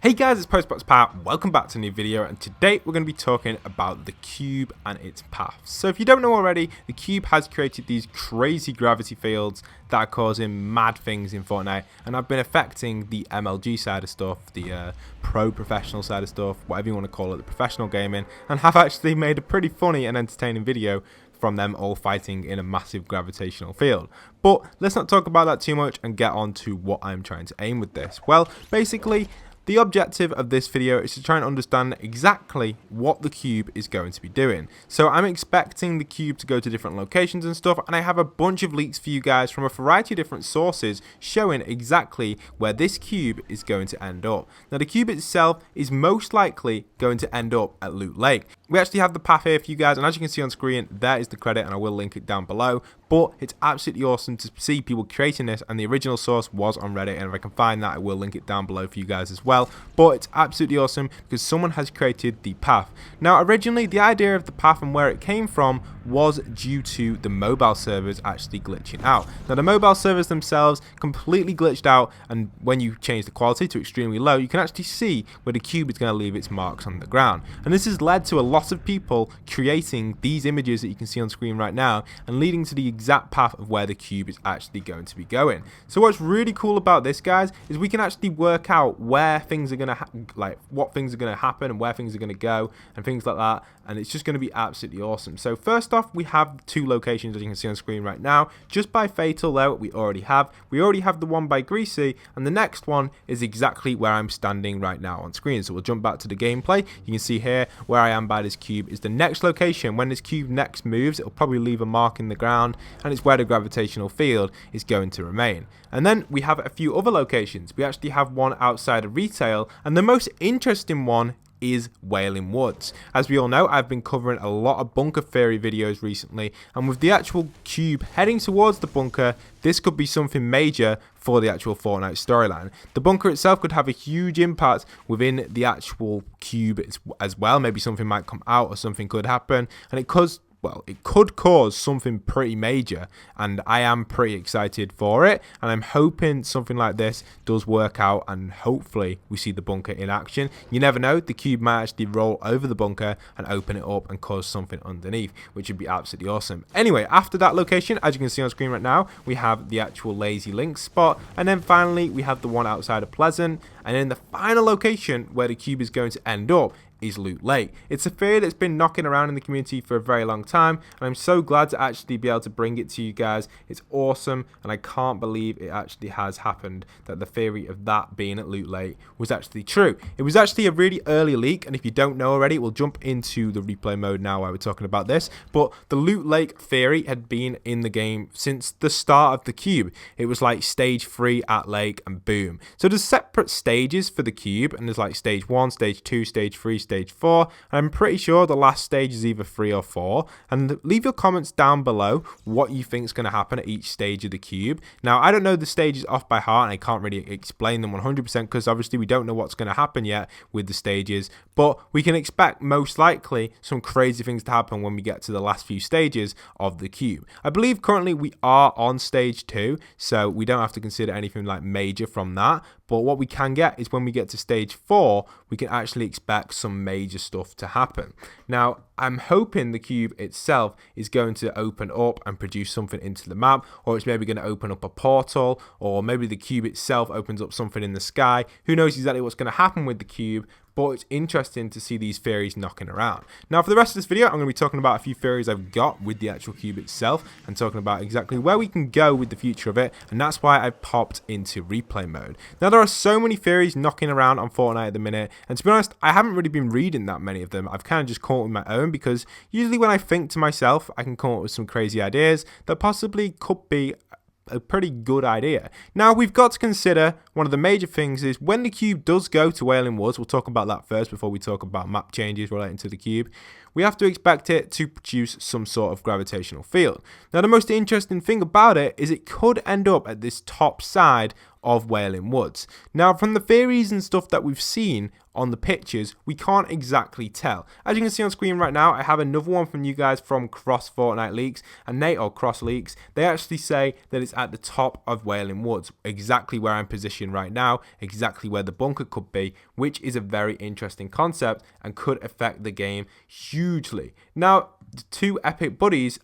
Hey guys, it's Postbox Pat. Welcome back to a new video, and today we're going to be talking about the cube and its path. So if you don't know already, the cube has created these crazy gravity fields that are causing mad things in Fortnite, and have been affecting the MLG side of stuff, the pro-professional side of stuff, whatever you want to call it, the professional gaming, and have actually made a pretty funny and entertaining video from them all fighting in a massive gravitational field. But let's not talk about that too much and get on to what I'm trying to aim with this. Well, basically, the objective of this video is to try and understand exactly what the cube is going to be doing. So I'm expecting the cube to go to different locations and stuff, and I have a bunch of leaks for you guys from a variety of different sources showing exactly where this cube is going to end up. Now the cube itself is most likely going to end up at Loot Lake. We actually have the path here for you guys, and as you can see on screen, there is the credit, and I will link it down below. But it's absolutely awesome to see people creating this, and the original source was on Reddit, and if I can find that, I will link it down below for you guys as well. But it's absolutely awesome because someone has created the path. Now originally the idea of the path and where it came from was due to the mobile servers actually glitching out. Now the mobile servers themselves completely glitched out, and when you change the quality to extremely low, you can actually see where the cube is going to leave its marks on the ground. And this has led to a lot of people creating these images that you can see on screen right now, and leading to the exact path of where the cube is actually going to be going. So what's really cool about this, guys, is we can actually work out where things are going to what things are going to happen and where things are going to go and things like that, and it's just going to be absolutely awesome. So first off, we have two locations as you can see on screen right now. Just by Fatal though, we already have the one by Greasy, and the next one is exactly where I'm standing right now on screen. So we'll jump back to the gameplay. You can see here where I am by this cube is the next location. When this cube next moves, it'll probably leave a mark in the ground, and it's where the gravitational field is going to remain. And then we have a few other locations. We actually have one outside of retail, and the most interesting one is Wailing Woods. As we all know, I've been covering a lot of bunker theory videos recently, and with the actual cube heading towards the bunker, this could be something major for the actual Fortnite storyline. The bunker itself could have a huge impact within the actual cube as well. Maybe something might come out or something could happen, and it could cause something pretty major, and I am pretty excited for it, and I'm hoping something like this does work out, and hopefully we see the bunker in action. You never know, the cube might actually roll over the bunker and open it up and cause something underneath, which would be absolutely awesome. Anyway, after that location, as you can see on screen right now, we have the actual Lazy Link spot, and then finally we have the one outside of Pleasant, and then the final location where the cube is going to end up is Loot Lake. It's a theory that's been knocking around in the community for a very long time, and I'm so glad to actually be able to bring it to you guys. It's awesome, and I can't believe it actually has happened, that the theory of that being at Loot Lake was actually true. It was actually a really early leak, and if you don't know already, we'll jump into the replay mode now while we're talking about this, but the Loot Lake theory had been in the game since the start of the cube. It was like stage 3 at Lake, and boom. So there's separate stages for the cube, and there's like stage 1, stage 2, stage 3, stage 4, and I'm pretty sure the last stage is either 3 or 4, and leave your comments down below what you think is going to happen at each stage of the cube. Now I don't know the stages off by heart, and I can't really explain them 100% because obviously we don't know what's going to happen yet with the stages, but we can expect most likely some crazy things to happen when we get to the last few stages of the cube. I believe currently we are on stage 2, so we don't have to consider anything like major from that, but what we can get is when we get to stage 4, we can actually expect some major stuff to happen. Now, I'm hoping the cube itself is going to open up and produce something into the map, or it's maybe going to open up a portal, or maybe the cube itself opens up something in the sky. Who knows exactly what's going to happen with the cube, but it's interesting to see these theories knocking around. Now for the rest of this video, I'm going to be talking about a few theories I've got with the actual cube itself, and talking about exactly where we can go with the future of it, and that's why I popped into replay mode. Now there are so many theories knocking around on Fortnite at the minute, and to be honest, I haven't really been reading that many of them. I've kind of just come up with my own, because usually when I think to myself, I can come up with some crazy ideas that possibly could be a pretty good idea. Now we've got to consider one of the major things is when the cube does go to Wailing Woods, we'll talk about that first before we talk about map changes relating to the cube, we have to expect it to produce some sort of gravitational field. Now the most interesting thing about it is it could end up at this top side of Wailing Woods. Now, from the theories and stuff that we've seen on the pictures, we can't exactly tell. As you can see on screen right now, I have another one from you guys from Cross Fortnite Leaks, and Nate, or Cross Leaks, they actually say that it's at the top of Wailing Woods, exactly where I'm positioned right now, exactly where the bunker could be, which is a very interesting concept and could affect the game hugely. Now, the two epic buddies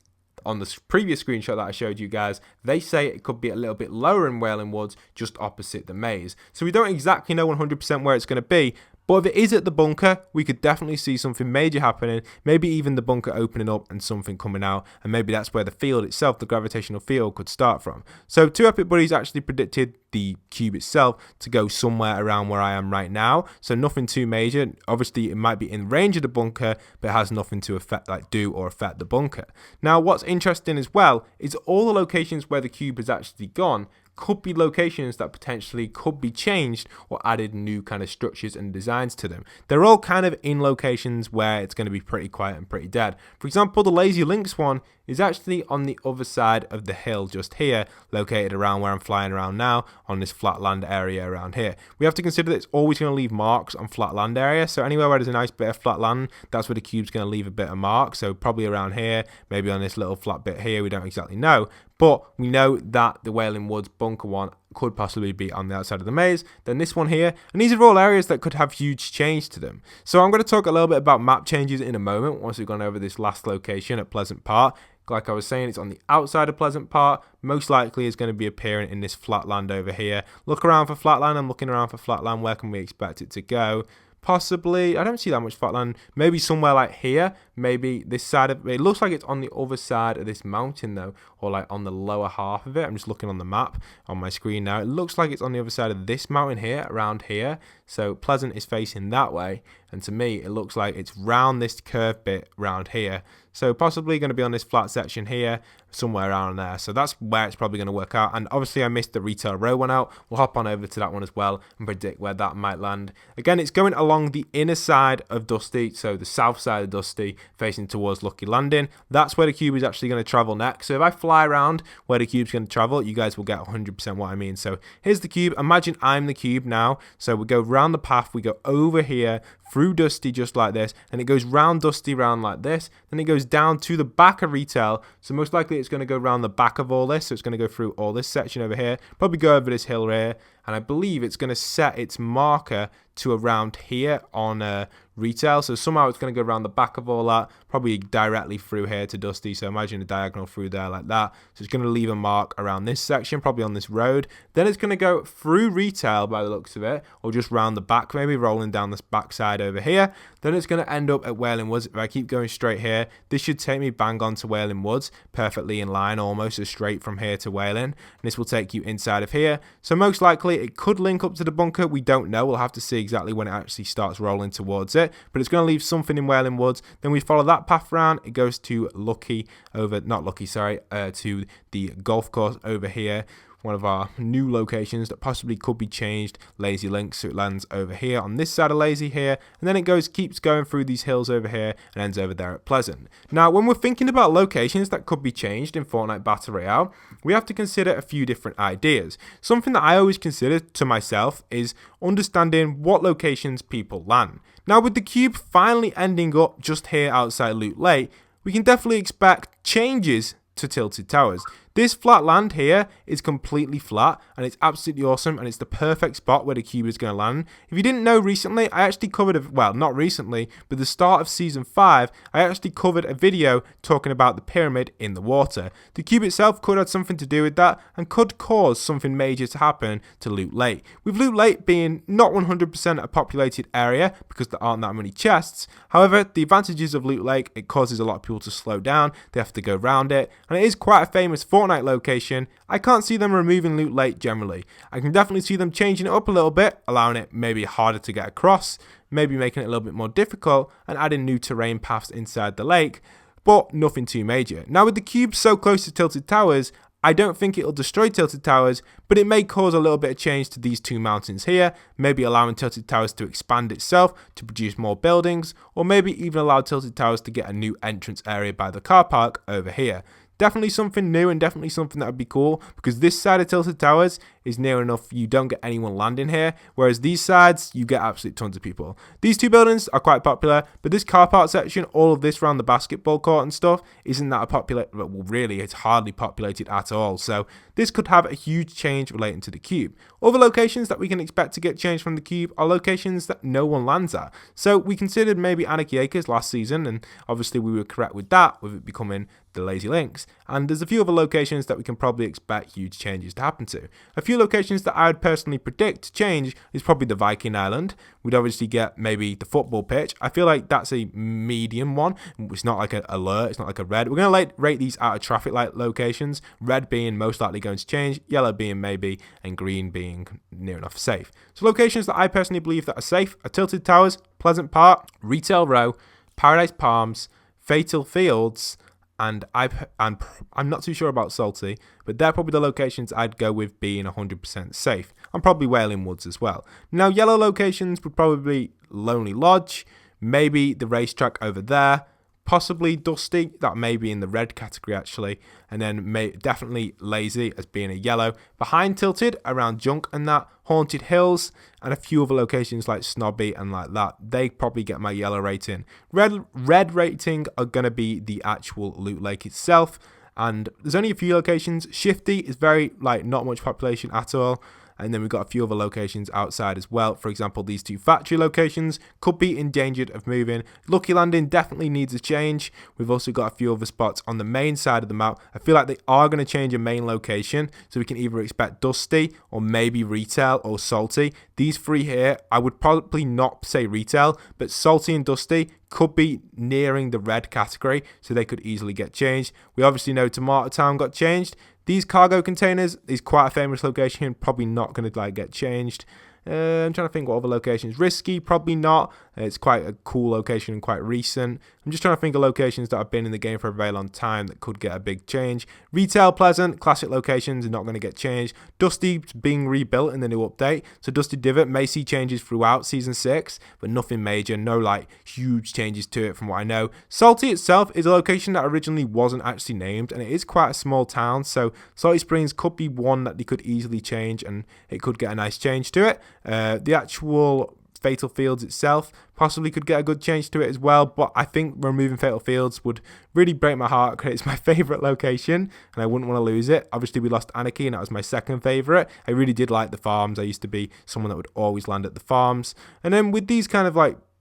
on the previous screenshot that I showed you guys, they say it could be a little bit lower in Wailing Woods, just opposite the maze. So we don't exactly know 100% where it's going to be, but if it is at the bunker, we could definitely see something major happening, maybe even the bunker opening up and something coming out, and maybe that's where the field itself, the gravitational field, could start from. So two epic buddies actually predicted the cube itself to go somewhere around where I am right now, so nothing too major. Obviously, it might be in range of the bunker, but it has nothing to affect, do or affect the bunker. Now, what's interesting as well is all the locations where the cube has actually gone could be locations that potentially could be changed or added new kind of structures and designs to them. They're all kind of in locations where it's going to be pretty quiet and pretty dead. For example, the Lazy Links one is actually on the other side of the hill just here, located around where I'm flying around now, on this flat land area around here. We have to consider that it's always going to leave marks on flat land area, so anywhere where there's a nice bit of flat land, that's where the cube's going to leave a bit of mark. So probably around here, maybe on this little flat bit here, we don't exactly know. But we know that the Wailing Woods bunker one could possibly be on the outside of the maze, then this one here, and these are all areas that could have huge change to them. So I'm going to talk a little bit about map changes in a moment, once we've gone over this last location at Pleasant Park. Like I was saying, it's on the outside of Pleasant Park, most likely is going to be appearing in this flat land over here. Look around for flat land, I'm looking around for flat land, where can we expect it to go? Possibly, I don't see that much flatland, maybe somewhere like here, maybe this side of it. Looks like it's on the other side of this mountain though, or like on the lower half of it. I'm just looking on the map on my screen now. It looks like it's on the other side of this mountain here, around here. So Pleasant is facing that way, and to me it looks like it's round this curved bit round here. So possibly going to be on this flat section here, somewhere around there. So that's where it's probably going to work out. And obviously I missed the Retail Row one out. We'll hop on over to that one as well and predict where that might land. Again, it's going along the inner side of Dusty, so the south side of Dusty, facing towards Lucky Landing. That's where the cube is actually going to travel next. So if I fly around where the cube's going to travel, you guys will get 100% what I mean. So here's the cube. Imagine I'm the cube now. So we go around the path, we go over here, through Dusty just like this, and it goes round Dusty round like this, then it goes down to the back of Retail. So most likely it's going to go around the back of all this, so it's going to go through all this section over here, probably go over this hill here, and I believe it's going to set its marker to around here on Retail. So somehow it's going to go around the back of all that, probably directly through here to Dusty. So imagine a diagonal through there like that. So it's going to leave a mark around this section, probably on this road. Then it's going to go through Retail by the looks of it, or just round the back, maybe rolling down this back side over here. Then it's going to end up at Wailing Woods. If I keep going straight here, this should take me bang on to Wailing Woods, perfectly in line, almost as straight from here to Wailing. And this will take you inside of here. So most likely it could link up to the bunker. We don't know. We'll have to see exactly when it actually starts rolling towards it. But it's going to leave something in Wailing Woods. Then we follow that path round. It goes to to the golf course over here. One of our new locations that possibly could be changed. Lazy Links, so it lands over here on this side of Lazy here, and then it keeps going through these hills over here and ends over there at Pleasant. Now, when we're thinking about locations that could be changed in Fortnite Battle Royale, we have to consider a few different ideas. Something that I always consider to myself is understanding what locations people land. Now, with the cube finally ending up just here outside Loot Lake, we can definitely expect changes to Tilted Towers. This flat land here is completely flat, and it's absolutely awesome, and it's the perfect spot where the cube is going to land. If you didn't know, recently I actually covered well, not recently, but the start of season 5, I actually covered a video talking about the pyramid in the water. The cube itself could have something to do with that, and could cause something major to happen to Loot Lake. With Loot Lake being not 100% a populated area because there aren't that many chests, however, the advantages of Loot Lake, it causes a lot of people to slow down, they have to go around it, and it is quite a famous Fortnite location. I can't see them removing Loot Lake generally. I can definitely see them changing it up a little bit, allowing it maybe harder to get across, maybe making it a little bit more difficult, and adding new terrain paths inside the lake, but nothing too major. Now, with the cube so close to Tilted Towers, I don't think it'll destroy Tilted Towers, but it may cause a little bit of change to these two mountains here, maybe allowing Tilted Towers to expand itself to produce more buildings, or maybe even allow Tilted Towers to get a new entrance area by the car park over here. definitely something new and definitely something that would be cool, because this side of Tilted Towers is near enough you don't get anyone landing here, whereas these sides you get absolutely tons of people. These two buildings are quite popular, but this car park section, all of this around the basketball court and stuff, isn't that popular. Well, really, it's hardly populated at all, so this could have a huge change relating to the cube. Other locations that we can expect to get changed from the cube are locations that no one lands at. So we considered maybe Anarchy Acres last season, and obviously we were correct with that, with it becoming the Lazy Links. And there's a few other locations that we can probably expect huge changes to happen to. A few locations that I would personally predict to change is probably the Viking Island. We'd obviously get maybe the football pitch. I feel like that's a medium one. It's not like an alert, it's not like a red. We're going to rate these out of traffic light locations, red being most likely going to change, yellow being maybe, and green being near enough safe. So locations that I personally believe that are safe are Tilted Towers, Pleasant Park, Retail Row, Paradise Palms, Fatal Fields, and I'm not too sure about Salty, but they're probably the locations I'd go with being 100% safe. And probably Wailing Woods as well. Now, yellow locations would probably be Lonely Lodge, maybe the racetrack over there, possibly Dusty, that may be in the red category actually, and then definitely Lazy as being a yellow. Behind Tilted, around Junk and that, Haunted Hills, and a few other locations like Snobby and like that, they probably get my yellow rating. Red rating are going to be the actual Loot Lake itself, and there's only a few locations. Shifty is very, not much population at all. And then we've got a few other locations outside as well. For example, these two factory locations could be endangered of moving. Lucky Landing definitely needs a change. We've also got a few other spots on the main side of the map. I feel like they are going to change a main location. So we can either expect Dusty or maybe Retail or Salty. These three here, I would probably not say Retail, but Salty and Dusty could be nearing the red category, so they could easily get changed. We obviously know Tomato Town got changed. These cargo containers is quite a famous location, probably not going to get changed. I'm trying to think what other locations. Risky, probably not. It's quite a cool location and quite recent. I'm just trying to think of locations that have been in the game for a very long time that could get a big change. Retail Pleasant, classic locations are not going to get changed. Dusty being rebuilt in the new update. So Dusty Divot may see changes throughout Season 6, but nothing major. No huge changes to it from what I know. Salty itself is a location that originally wasn't actually named, and it is quite a small town. So Salty Springs could be one that they could easily change, and it could get a nice change to it. The actual Fatal Fields itself possibly could get a good change to it as well, but I think removing Fatal Fields would really break my heart because it's my favourite location and I wouldn't want to lose it. Obviously we lost Anarchy and that was my second favourite. I really did like the farms. I used to be someone that would always land at the farms. And then with these kind of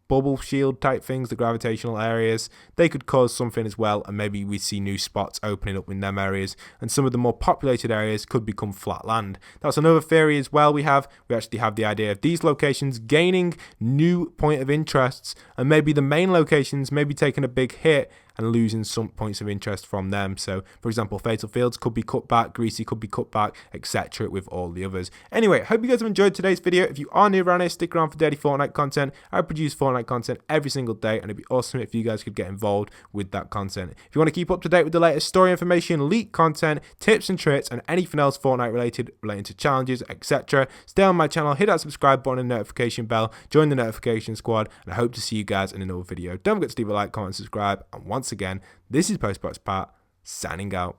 bubble shield type things, the gravitational areas, they could cause something as well, and maybe we see new spots opening up in them areas, and some of the more populated areas could become flat land. That's another theory as well we actually have the idea of these locations gaining new point of interests, and maybe the main locations maybe taking a big hit and losing some points of interest from them. So, for example, Fatal Fields could be cut back, Greasy could be cut back, etc. with all the others. Anyway, hope you guys have enjoyed today's video. If you are new around here, stick around for daily Fortnite content. I produce Fortnite content every single day, and it'd be awesome if you guys could get involved with that content. If you want to keep up to date with the latest story information, leak content, tips and tricks, and anything else Fortnite relating to challenges, etc., stay on my channel, hit that subscribe button and notification bell, join the notification squad, and I hope to see you guys in another video. Don't forget to leave a like, comment, subscribe, and once again, this is Postbox Pat, signing out.